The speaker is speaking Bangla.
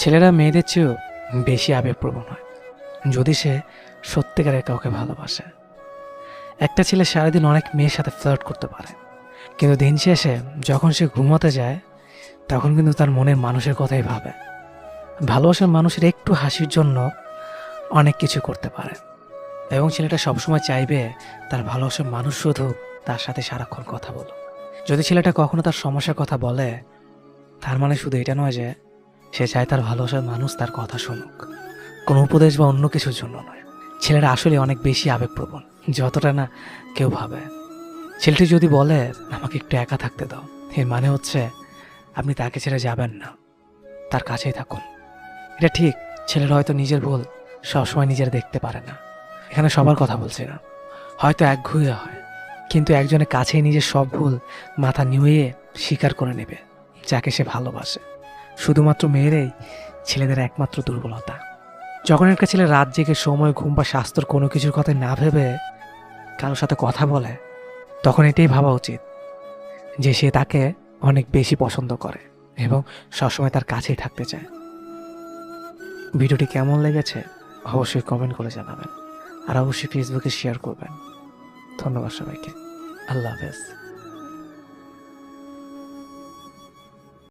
ছেলেরা মেয়েদের চেয়েও বেশি আবেগপ্রবণ হয় যদি সে সত্যিকারের কাউকে ভালোবাসে। একটা ছেলে সারাদিন অনেক মেয়ের সাথে ফ্লার্ট করতে পারে, কিন্তু দিন শেষে যখন সে ঘুমাতে যায় তখন কিন্তু তার মনের মানুষের কথাই ভাবে। ভালোবাসার মানুষের একটু হাসির জন্য অনেক কিছু করতে পারে, এবং ছেলেটা সবসময় চাইবে তার ভালোবাসার মানুষ শুধু তার সাথে সারাক্ষণ কথা বলো। যদি ছেলেটা কখনো তার সমস্যার কথা বলে, তার মানে শুধু এটা নয় যে সে চায় তার ভালোবাসার মানুষ তার কথা শুনুক, কোনো উপদেশ বা অন্য কিছুর জন্য নয়। ছেলেরা আসলে অনেক বেশি আবেগপ্রবণ, যতটা না কেউ ভাবে। ছেলেটি যদি বলে আমাকে একটু একা থাকতে দাও, এর মানে হচ্ছে আপনি তাকে ছেড়ে যাবেন না, তার কাছেই থাকুন। এটা ঠিক, ছেলেরা হয়তো নিজের ভুল সবসময় নিজের দেখতে পারে না। এখানে সবার কথা বলছি না, হয়তো একঘুয়ে হয়, কিন্তু একজনের কাছেই নিজের সব ভুল মাথা নুয়ে স্বীকার করে নেবে যাকে সে ভালোবাসে। শুধুমাত্র মেয়েরাই ছেলেদের একমাত্র দুর্বলতা। যখন একটা ছেলে রাত জেগে সময়, ঘুম বা স্বাস্থ্যর কোনো কিছুর কথা না ভেবে কারোর সাথে কথা বলে, তখন এটাই ভাবা উচিত যে সে তাকে অনেক বেশি পছন্দ করে এবং সবসময় তার কাছেই থাকতে চায়। ভিডিওটি কেমন লেগেছে অবশ্যই কমেন্ট করে জানাবেন, আর অবশ্যই ফেসবুকে শেয়ার করবেন। ধন্যবাদ সবাইকে। আল্লাহ হাফেজ।